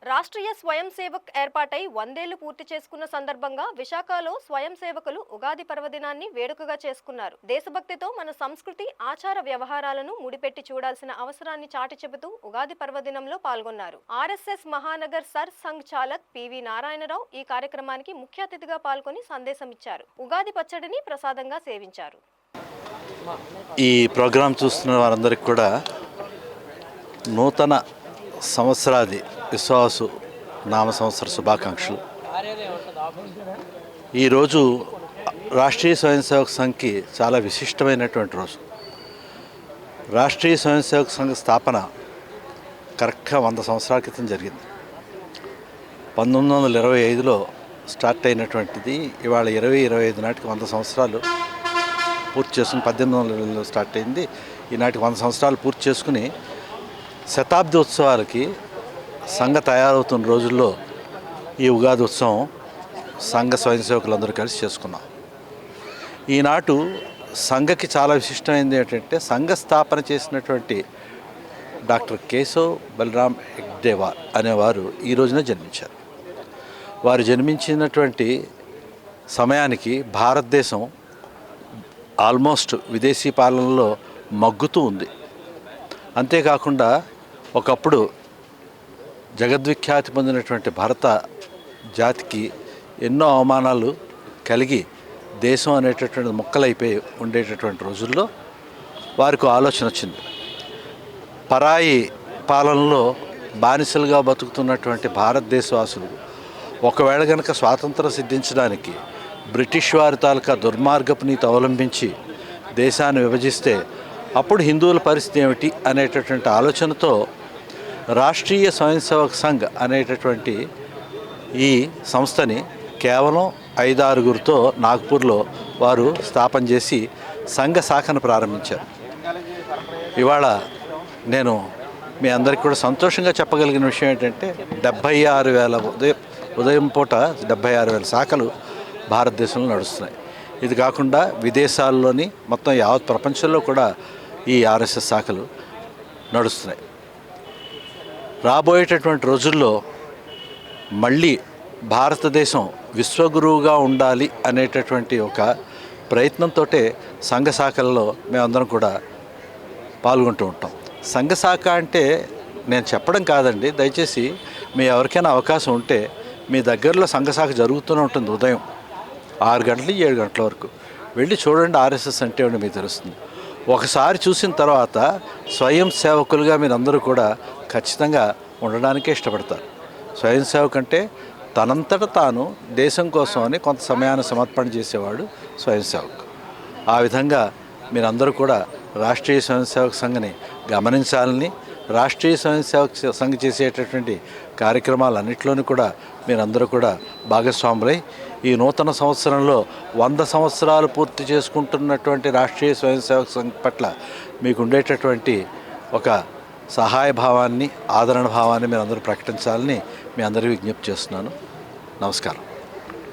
రాష్ట్రీయ స్వయం సేవక్ ఏర్పాటై 100 ఏళ్లు పూర్తి చేసుకున్న సందర్భంగా విశాఖలో స్వయం సేవకులు ఉగాది పర్వదినాన్ని వేడుకగా చేసుకున్నారు. దేశభక్తితో మన సంస్కృతి, ఆచార వ్యవహారాలను ముడిపెట్టి చూడాల్సిన అవసరాన్ని చాటి చెబుతూ ఉగాది పర్వదినంలో పాల్గొన్నారు. RSS Mahanagar sir Sangh చాలక్ PV Narayana Rao ఈ కార్యక్రమానికి ముఖ్య అతిథిగా పాల్గొని సందేశం ఇచ్చారు. ఉగాది పచ్చడిని ప్రసాదంగా సేవించారు. ఈ ప్రోగ్రాం చూస్తున్న వారందరికీ కూడా నూతన సంవత్సరాది విశ్వాసు నామ సంవత్సర శుభాకాంక్షలు. ఈరోజు రాష్ట్రీయ స్వయం సేవక్ సంఘ్కి చాలా విశిష్టమైనటువంటి రోజు. రాష్ట్రీయ స్వయం సేవక్ సంఘ్ స్థాపన కరెక్ట్గా 100 సంవత్సరాల క్రితం జరిగింది. 1925లో స్టార్ట్ అయినటువంటిది ఇవాళ 2025 నాటికి 100 సంవత్సరాలు పూర్తి చేసుకుని, 1800లో స్టార్ట్ అయింది. ఈనాటికి 100 సంవత్సరాలు పూర్తి చేసుకుని శతాబ్ది ఉత్సవాలకి సంఘ తయారవుతున్న రోజుల్లో ఈ ఉగాది ఉత్సవం సంఘ స్వయం సేవకులందరూ కలిసి చేసుకున్నాం. ఈనాటు సంఘకి చాలా విశిష్టమైనది ఏంటంటే, సంఘ స్థాపన చేసినటువంటి డాక్టర్ కేశవ్ బలరాం హెగ్డేవార్ అనేవారు ఈ రోజున జన్మించారు. వారు జన్మించినటువంటి సమయానికి భారతదేశం ఆల్మోస్ట్ విదేశీ పాలనలో మగ్గుతూ ఉంది. అంతేకాకుండా ఒకప్పుడు జగద్విఖ్యాతి పొందినటువంటి భారత జాతికి ఎన్నో అవమానాలు కలిగి దేశం అనేటటువంటి ముక్కలైపోయి ఉండేటటువంటి రోజుల్లో వారికి ఆలోచన వచ్చింది. పరాయి పాలనలో బానిసలుగా బతుకుతున్నటువంటి భారతదేశవాసులు ఒకవేళ కనుక స్వాతంత్రం సిద్ధించడానికి బ్రిటిష్ వారి తాలూకా దుర్మార్గపు నీతి అవలంబించి దేశాన్ని విభజిస్తే అప్పుడు హిందువుల పరిస్థితి ఏమిటి అనేటటువంటి ఆలోచనతో రాష్ట్రీయ స్వయం సేవక్ సంఘ్ అనేటటువంటి ఈ సంస్థని కేవలం 5-6గురితో నాగ్పూర్లో వారు స్థాపన చేసి సంఘ శాఖను ప్రారంభించారు. ఇవాళ నేను మీ అందరికీ కూడా సంతోషంగా చెప్పగలిగిన విషయం ఏంటంటే 76,000 ఉదయం పూట 76,000 శాఖలు భారతదేశంలో నడుస్తున్నాయి. ఇది కాకుండా విదేశాల్లోని మొత్తం యావత్ ప్రపంచంలో కూడా ఈ ఆర్ఎస్ఎస్ శాఖలు నడుస్తున్నాయి. రాబోయేటటువంటి రోజుల్లో మళ్ళీ భారతదేశం విశ్వగురువుగా ఉండాలి అనేటటువంటి ఒక ప్రయత్నంతో సంఘ శాఖల్లో మేమందరం కూడా పాల్గొంటూ ఉంటాం. సంఘ శాఖ అంటే నేను చెప్పడం కాదండి, దయచేసి మీ ఎవరికైనా అవకాశం ఉంటే మీ దగ్గరలో సంఘ శాఖ జరుగుతూనే ఉంటుంది. ఉదయం 6 గంటలు 7 గంటల వరకు వెళ్ళి చూడండి. ఆర్ఎస్ఎస్ అంటే ఏమిటో మీకు తెలుస్తుంది. ఒకసారి చూసిన తర్వాత స్వయం సేవకులుగా మీరందరూ కూడా ఖచ్చితంగా ఉండడానికే ఇష్టపడతారు. స్వయం సేవక్ అంటే తనంతట తాను దేశం కోసం అని కొంత సమయాన్ని సమర్పణ చేసేవాడు స్వయం సేవక్. ఆ విధంగా మీరందరూ కూడా రాష్ట్రీయ స్వయం సేవక్ సంఘ్ని గమనించాలని, రాష్ట్రీయ స్వయం సేవక్ సంఘ్ చేసేటటువంటి కార్యక్రమాలన్నింటిలోనూ కూడా మీరందరూ కూడా భాగస్వాములై ఈ నూతన సంవత్సరంలో 100 సంవత్సరాలు పూర్తి చేసుకుంటున్నటువంటి రాష్ట్రీయ స్వయం సేవక్ సంఘ్ పట్ల మీకు ఉండేటటువంటి ఒక సహాయ భావాన్ని, ఆదరణ భావాన్ని మీరందరూ ప్రకటించాలని మీ అందరికీ విజ్ఞప్తి చేస్తున్నాను. నమస్కారం.